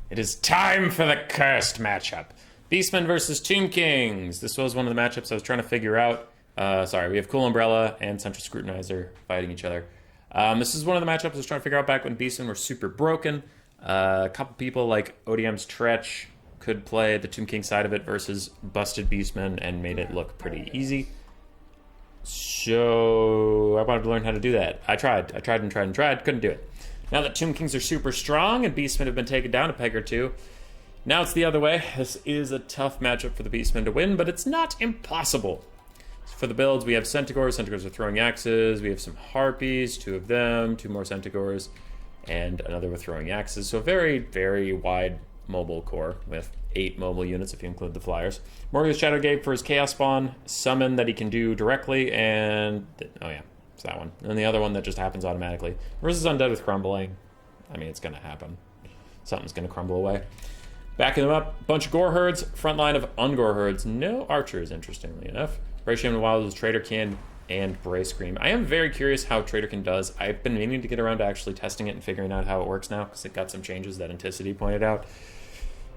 It is time for the cursed matchup. Beastmen versus Tomb Kings. This was one of the matchups I was trying to figure out. Sorry, we have Cool Umbrella and Central Scrutinizer fighting each other. This is one of the matchups I was trying to figure out back when Beastmen were super broken. A couple people like ODM's Tretch could play the Tomb King side of it versus busted Beastmen and made it look pretty easy. So I wanted to learn how to do that. I tried, couldn't do it. Now that Tomb Kings are super strong and Beastmen have been taken down a peg or two, now it's the other way. This is a tough matchup for the Beastmen to win, but it's not impossible. For the builds, we have Centaurs. Centaurs are throwing axes. We have some Harpies, 2 of them, 2 more Centaurs, and another with throwing axes. So a very, very wide mobile core with 8 mobile units if you include the flyers. Morgan's Shadow Gate for his Chaos Spawn, summon that he can do directly, and... oh yeah, it's that one. And the other one that just happens automatically. Versus Undead with Crumbling. I mean, it's going to happen. Something's going to crumble away. Backing them up, bunch of Gore Herds, front line of Ungore Herds. No Archers, interestingly enough. Ratio in the Wild is Traderkin and Bray Scream. I am very curious how Traderkin does. I've been meaning to get around to actually testing it and figuring out how it works now, because it got some changes that Anticity pointed out.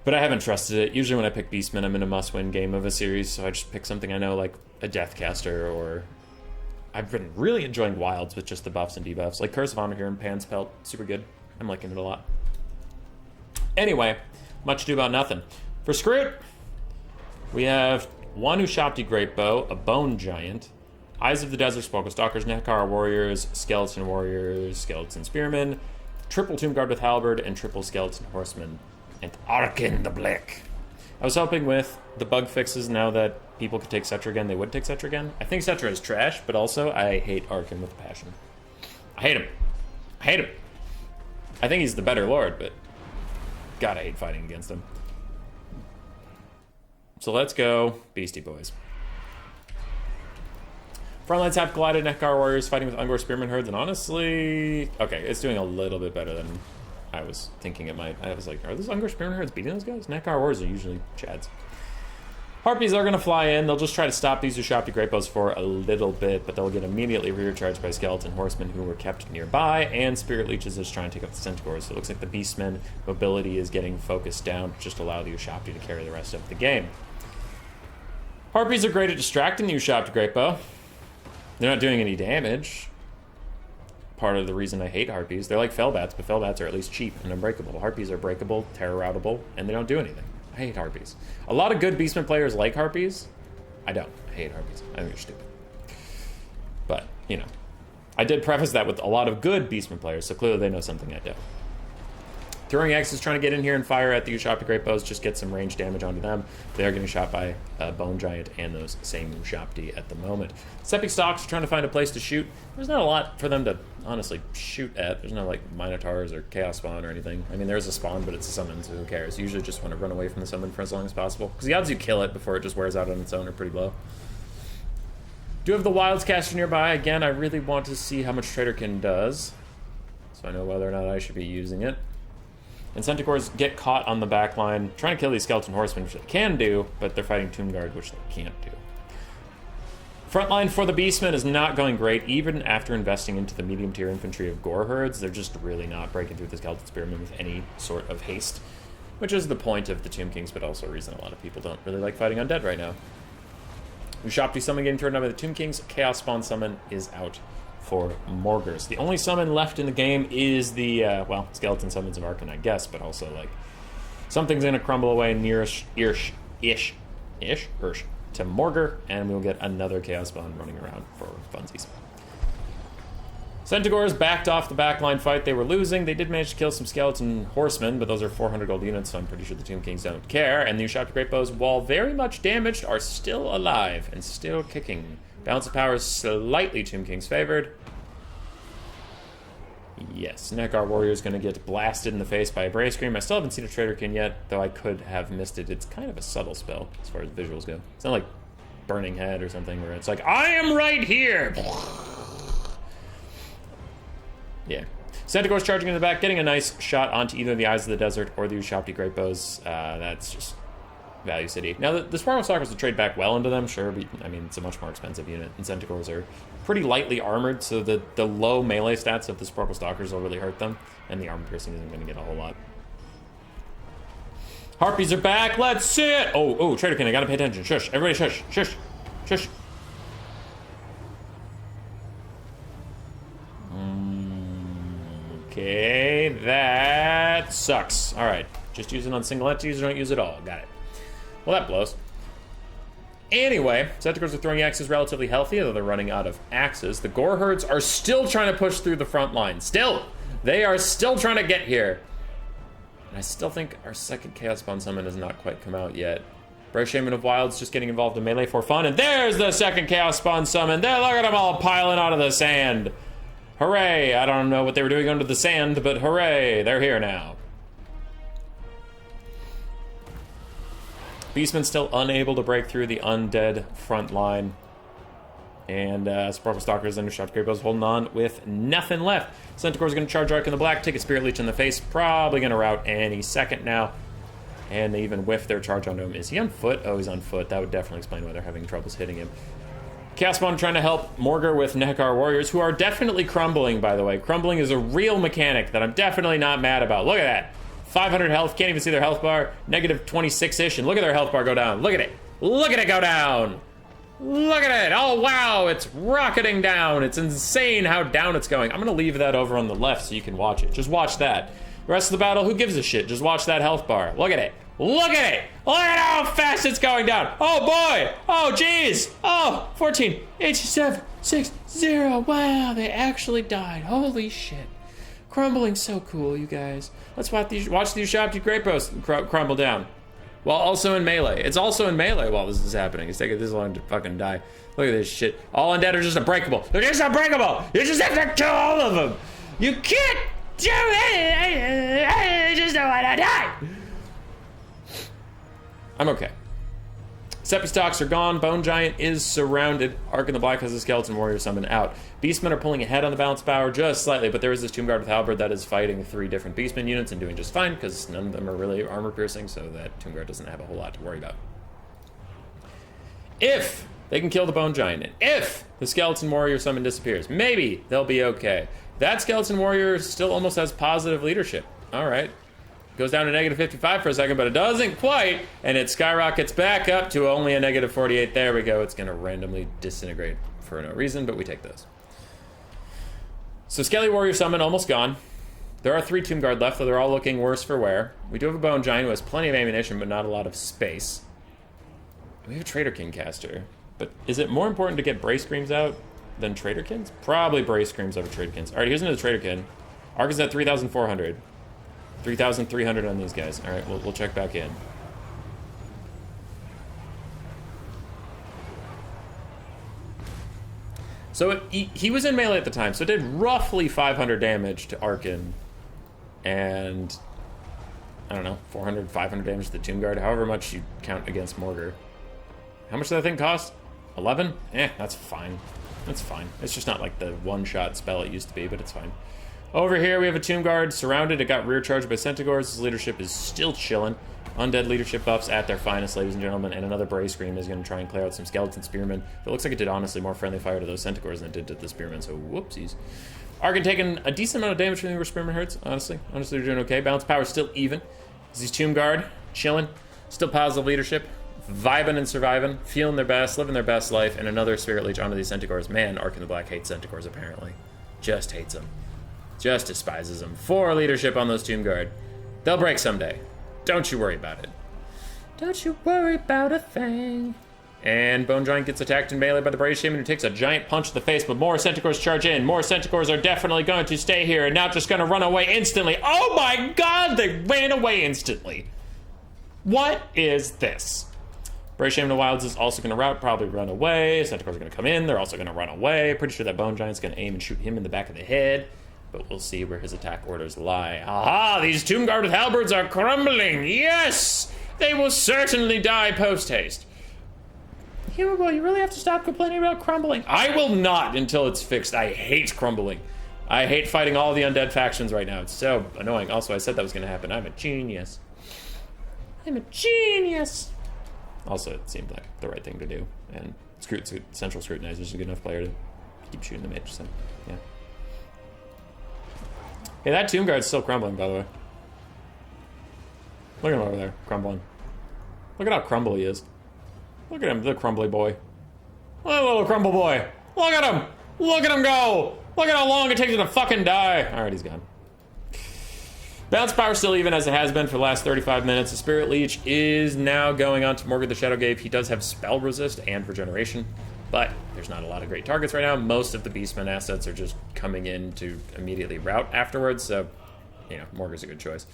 But I haven't trusted it. Usually when I pick Beastmen, I'm in a must-win game of a series, so I just pick something I know, like a Deathcaster, or... I've been really enjoying Wilds with just the buffs and debuffs. Like Curse of Honor here and Pan's Pelt, super good. I'm liking it a lot. Anyway, much ado about nothing. For Scroot, we have one Ushapti Great Bow, a Bone Giant, Eyes of the Desert, Spoken Stalkers, Nekar Warriors, Skeleton Warriors, Skeleton Spearmen, triple Tomb Guard with Halberd, and triple Skeleton Horsemen, and Arkin the Black. I was hoping with the bug fixes, now that people could take Cetra again, they would take Cetra again. I think Cetra is trash, but also I hate Arkin with a passion. I hate him. I hate him. I think he's the better Lord, but God, I hate fighting against him. So let's go Beastie Boys. Frontlines have collided, Nekar Warriors fighting with Ungore Spearman Herds, and honestly... okay, it's doing a little bit better than I was thinking it might. I was like, are those Ungore Spearman Herds beating those guys? Nekar Warriors are usually Chads. Harpies are going to fly in. They'll just try to stop these Ushapti Great Bows for a little bit, but they'll get immediately rear-charged by Skeleton Horsemen who were kept nearby, and Spirit Leeches is trying to take up the Centaurs. So it looks like the Beastmen mobility is getting focused down to just allow the Ushapti to carry the rest of the game. Harpies are great at distracting the Ushapti Great Bow. They're not doing any damage. Part of the reason I hate Harpies. They're like Fellbats, but Fellbats are at least cheap and unbreakable. Harpies are breakable, terror-routable, and they don't do anything. I hate Harpies. A lot of good Beastmen players like Harpies. I don't. I hate Harpies. I think they're stupid. But, you know. I did preface that with a lot of good Beastmen players, so clearly they know something I don't. Throwing Axes trying to get in here and fire at the Ushapti Great Bows, just get some range damage onto them. They are getting shot by Bone Giant and those same Ushapti at the moment. Sepik Stalks are trying to find a place to shoot. There's not a lot for them to honestly shoot at. There's no like Minotaurs or Chaos Spawn or anything. I mean, there's a spawn, but it's a summon, so who cares? You usually just want to run away from the summon for as long as possible, because the odds you kill it before it just wears out on its own are pretty low. Do have the Wilds caster nearby. Again, I really want to see how much Traderkin does, so I know whether or not I should be using it. And Centaurs get caught on the back line, trying to kill these Skeleton Horsemen, which they can do, but they're fighting Tomb Guard, which they can't do. Frontline for the Beastmen is not going great, even after investing into the medium-tier infantry of Gore Herds. They're just really not breaking through the Skeleton Spearmen with any sort of haste, which is the point of the Tomb Kings, but also a reason a lot of people don't really like fighting undead right now. Ushapti summon getting thrown out by the Tomb Kings. Chaos Spawn summon is out for Morgers. The only summon left in the game is the, well, Skeleton Summons of Arkin, I guess, but also, like, something's gonna crumble away near-ish to Morgar, and we'll get another Chaos Spawn running around for funsies. Centaurs backed off the backline fight they were losing. They did manage to kill some Skeleton Horsemen, but those are 400 gold units, so I'm pretty sure the Tomb Kings don't care, and the Ushapti Great Bows, while very much damaged, are still alive and still kicking. Balance of power is slightly Tomb Kings favored. Yes, Nekar Warrior is going to get blasted in the face by a Bray Scream. I still haven't seen a Traderkin yet, though I could have missed it. It's kind of a subtle spell as far as visuals go. It's not like Burning Head or something where it's like, I am right here! Yeah. Centaurs charging in the back, getting a nice shot onto either the Eyes of the Desert or the Ushapti Great Bows. That's just Value City. Now, the Swarm of Stalkers will trade back well into them, sure, but, I mean, it's a much more expensive unit, and Centaurs are pretty lightly armored, so the low melee stats of the Sparkle Stalkers will really hurt them, and the armor piercing isn't going to get a whole lot. Harpies are back. Let's see it. Oh, Traderkin, I gotta pay attention. Shush. Everybody shush. Shush. Shush. Okay, that sucks. All right, just use it on single entities or don't use it all. Got it. Well, that blows. Anyway, Centaurs are throwing axes relatively healthy, although they're running out of axes. The Gore herds are still trying to push through the front line. Still! They are still trying to get here. And I still think our second Chaos Spawn Summon has not quite come out yet. Brave Shaman of Wild's just getting involved in melee for fun, and there's the second Chaos Spawn Summon. There, look at them all piling out of the sand. Hooray! I don't know what they were doing under the sand, but hooray! They're here now. Beastman still unable to break through the undead front line. And Sparkle Stalkers and Shot Great Bows holding on with nothing left. Centaur's going to charge Arc in the black, take a Spirit Leech in the face, probably going to rout any second now. And they even whiff their charge onto him. Is he on foot? Oh, he's on foot. That would definitely explain why they're having troubles hitting him. Chaos Spawn trying to help Morgar with Nekar Warriors, who are definitely crumbling, by the way. Crumbling is a real mechanic that I'm definitely not mad about. Look at that. 500 health, can't even see their health bar. Negative 26-ish, and look at their health bar go down. Look at it. Look at it go down. Look at it. Oh, wow, it's rocketing down. It's insane how down it's going. I'm going to leave that over on the left so you can watch it. Just watch that. The rest of the battle, who gives a shit? Just watch that health bar. Look at it. Look at it. Look at how fast it's going down. Oh, boy. Oh, geez. Oh, 14, 87, 6, 0. Wow, they actually died. Holy shit. Crumbling so cool, you guys. Let's watch these Shabti Great Bows crumble down. While also in melee. It's also in melee while this is happening. It's taking this long to fucking die. Look at this shit. All undead are just unbreakable. They're just unbreakable. You just have to kill all of them. You can't do it. I just don't want to die. I'm okay. Seppi stocks are gone. Bone Giant is surrounded. Arc in the Black has a Skeleton Warrior summon out. Beastmen are pulling ahead on the balance power just slightly, but there is this Tomb Guard with Halberd that is fighting 3 different Beastmen units and doing just fine because none of them are really armor piercing, so that Tomb Guard doesn't have a whole lot to worry about. If they can kill the Bone Giant, and if the Skeleton Warrior summon disappears, maybe they'll be okay. That Skeleton Warrior still almost has positive leadership. All right. Goes down to negative 55 for a second, but it doesn't quite, and it skyrockets back up to only a negative 48. There we go. It's going to randomly disintegrate for no reason, but we take those. So Skelly Warrior Summon almost gone. There are 3 Tomb Guard left, though they're all looking worse for wear. We do have a Bone Giant who has plenty of ammunition, but not a lot of space. We have a Trader King caster, but is it more important to get Brace Screams out than Trader Kins? Probably Brace Screams over Trader Kins. All right, here's another Trader Kin. Arc is at 3,400. 3,300 on these guys. All right, we'll check back in. So he was in melee at the time, so it did roughly 500 damage to Arkin, and I don't know, 400, 500 damage to the Tomb Guard, however much you count against Morgar. How much did that thing cost? 11? That's fine. That's fine. It's just not like the one-shot spell it used to be, but it's fine. Over here, we have a Tomb Guard surrounded. It got rear charged by Centaurs. His leadership is still chilling. Undead leadership buffs at their finest, ladies and gentlemen. And another Brave Scream is going to try and clear out some Skeleton Spearmen. It looks like it did, honestly, more friendly fire to those Centaurs than it did to the Spearmen, so whoopsies. Arkin taking a decent amount of damage from the Spearmen hurts, honestly. Honestly, they're doing okay. Balance power still even. These Tomb Guard, chilling. Still positive leadership. Vibing and surviving. Feeling their best, living their best life. And another Spirit Leech onto these Centaurs. Man, Arkin the Black hates Centaurs, apparently. Just hates them. Just despises them. 4 leadership on those Tomb Guard. They'll break someday. Don't you worry about it. Don't you worry about a thing. And Bone Giant gets attacked in melee by the Brave Shaman, who takes a giant punch to the face, but more Centaurs charge in. More Centaurs are definitely going to stay here and not just going to run away instantly. Oh my god, they ran away instantly. What is this? Brave Shaman of Wilds is also going to rout, probably run away. Centaurs are going to come in. They're also going to run away. Pretty sure that Bone Giant's going to aim and shoot him in the back of the head. But we'll see where his attack orders lie. Aha! These Tomb Guard with Halberds are crumbling! Yes! They will certainly die post-haste. Hero, you really have to stop complaining about crumbling. I will not until it's fixed. I hate crumbling. I hate fighting all the undead factions right now. It's so annoying. Also, I said that was going to happen. I'm a genius. I'm a genius! Also, it seemed like the right thing to do. And Central Scrutinizer is a good enough player to keep shooting the mage, so yeah. Hey, that Tomb Guard's still crumbling, by the way. Look at him over there, crumbling. Look at how crumble he is. Look at him, the crumbly boy. Look at little crumble boy. Look at him! Look at him go! Look at how long it takes him to fucking die. Alright, he's gone. Bounce power still even as it has been for the last 35 minutes. The Spirit Leech is now going on to Morgan the Shadowgave. He does have spell resist and regeneration, but there's not a lot of great targets right now. Most of the Beastman assets are just coming in to immediately route afterwards, so, you know, Morgan's a good choice.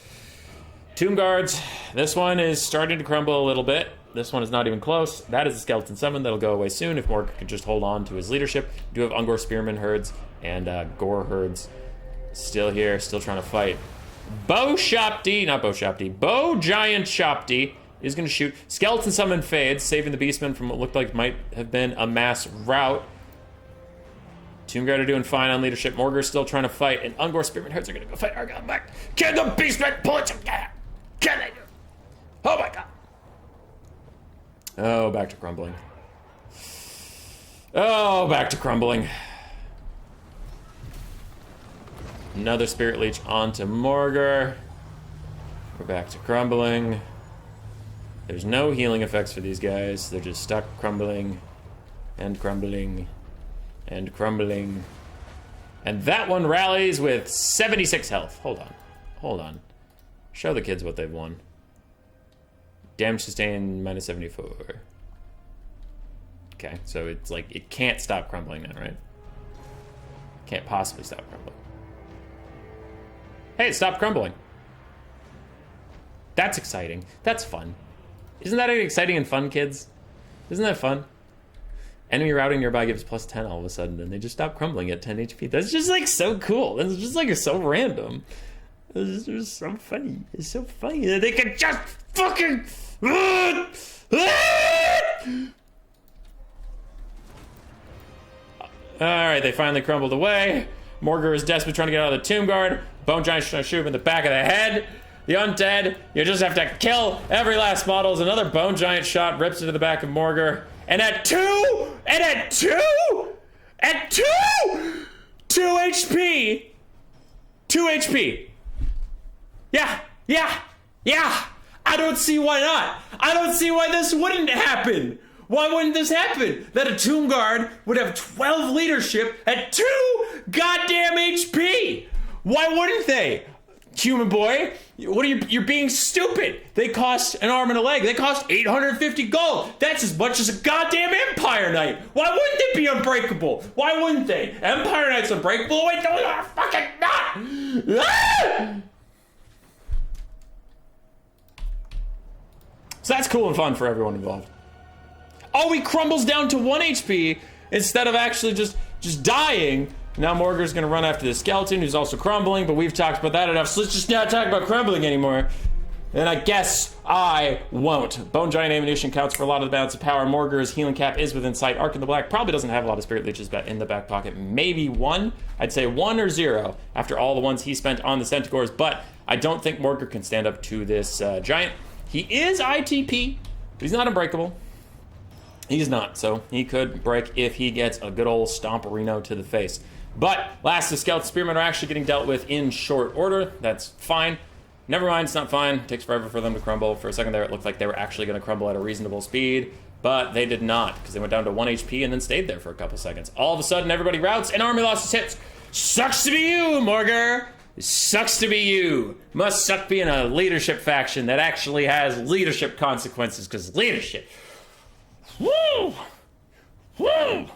Tomb Guards. This one is starting to crumble a little bit. This one is not even close. That is a Skeleton Summon that'll go away soon if Morgan can just hold on to his leadership. We do have Ungor Spearman herds and Gore herds still here, still trying to fight. Bo Giant Shopti is going to shoot. Skeleton Summon fades, saving the Beastmen from what looked like might have been a mass rout. Tomb Guard are doing fine on leadership. Morgar's still trying to fight, and Ungor Spearman herds are going to go fight Argon back. Can the Beastmen pull it together? Can they do it? Oh my god. Oh, back to crumbling. Oh, back to crumbling. Another Spirit Leech onto Morgar. We're back to crumbling. There's no healing effects for these guys. They're just stuck crumbling and crumbling and crumbling. And that one rallies with 76 health. Hold on. Hold on. Show the kids what they've won. Damage sustained minus 74. Okay, so it's like it can't stop crumbling now, right? Can't possibly stop crumbling. Hey, it stopped crumbling. That's exciting. That's fun. Isn't that exciting and fun, kids? Isn't that fun? Enemy routing nearby gives plus 10 all of a sudden, and they just stop crumbling at 10 HP. That's just like so cool. That's just like so random. It's just so funny. It's so funny that they can just fucking... Alright, they finally crumbled away. Morgar is desperately trying to get out of the Tomb Guard. Bone Giant's trying to shoot him in the back of the head. The undead, you just have to kill every last model. As another Bone Giant shot rips into the back of Morgar. And at 2 HP. 2 HP. Yeah. I don't see why not. I don't see why this wouldn't happen. Why wouldn't this happen? That a Tomb Guard would have 12 leadership at 2 goddamn HP. Why wouldn't they? Human boy, what are you're being stupid. They cost an arm and a leg. They cost 850 gold. That's as much as a goddamn Empire Knight. Why wouldn't they be unbreakable? Why wouldn't they? Empire Knight's unbreakable. Wait, those are fucking not. Ah! So that's cool and fun for everyone involved. Oh, he crumbles down to 1 HP instead of actually just dying. Now Morgar's gonna run after the skeleton, who's also crumbling, but we've talked about that enough, so let's just not talk about crumbling anymore. And I guess I won't. Bone Giant ammunition counts for a lot of the balance of power. Morgar's healing cap is within sight. Arc in the Black probably doesn't have a lot of Spirit Leeches in the back pocket. Maybe 1. I'd say 1 or 0 after all the ones he spent on the Centaurs, but I don't think Morgar can stand up to this Giant. He is ITP, but he's not unbreakable. He's not, so he could break if he gets a good old Stomperino to the face. But last, the Skeleton Spearmen are actually getting dealt with in short order. That's fine. Never mind, it's not fine. It takes forever for them to crumble. For a second there, it looked like they were actually going to crumble at a reasonable speed, but they did not, because they went down to 1 HP and then stayed there for a couple seconds. All of a sudden, everybody routs, and army losses hits. Sucks to be you, Morgar. Sucks to be you. Must suck being a leadership faction that actually has leadership consequences, because leadership. Woo! Woo!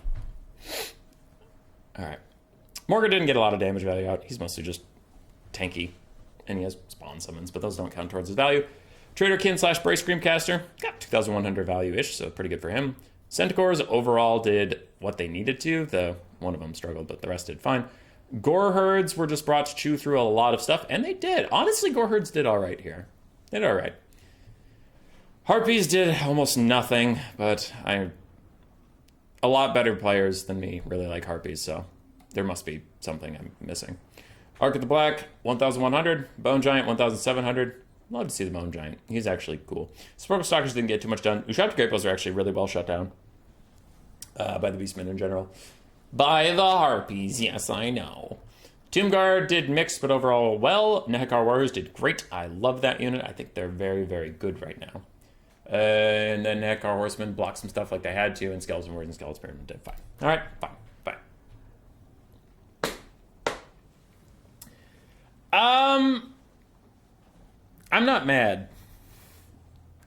Alright. Morgar didn't get a lot of damage value out. He's mostly just tanky. And he has spawn summons, but those don't count towards his value. Traderkin / Brace Screamcaster got 2,100 value-ish, so pretty good for him. Centaurs overall did what they needed to. One of them struggled, but the rest did fine. Gore Herds were just brought to chew through a lot of stuff, and they did. Honestly, Gore Herds did all right here. They did all right. Harpies did almost nothing, but a lot better players than me really like Harpies, so there must be something I'm missing. Arc of the Black, 1,100. Bone Giant, 1,700. Love to see the Bone Giant. He's actually cool. Sparkle Stalkers didn't get too much done. Ushapti Greatbills are actually really well shut down by the Beastmen in general. By the Harpies, yes, I know. Tomb Guard did mixed, but overall well. Nehekar Warriors did great. I love that unit. I think they're very, very good right now. And then Nehekar Horsemen blocked some stuff like they had to, and Skeleton Warriors and Skeleton Spearmen did fine. All right, fine. I'm not mad.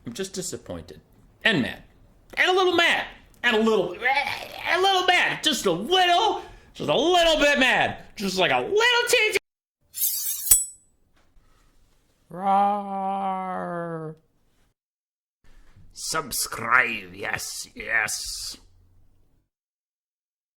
I'm just disappointed. And mad. And a little mad. And a little mad. Just a little bit mad. Just like a little teeny. Rawr. Subscribe, yes.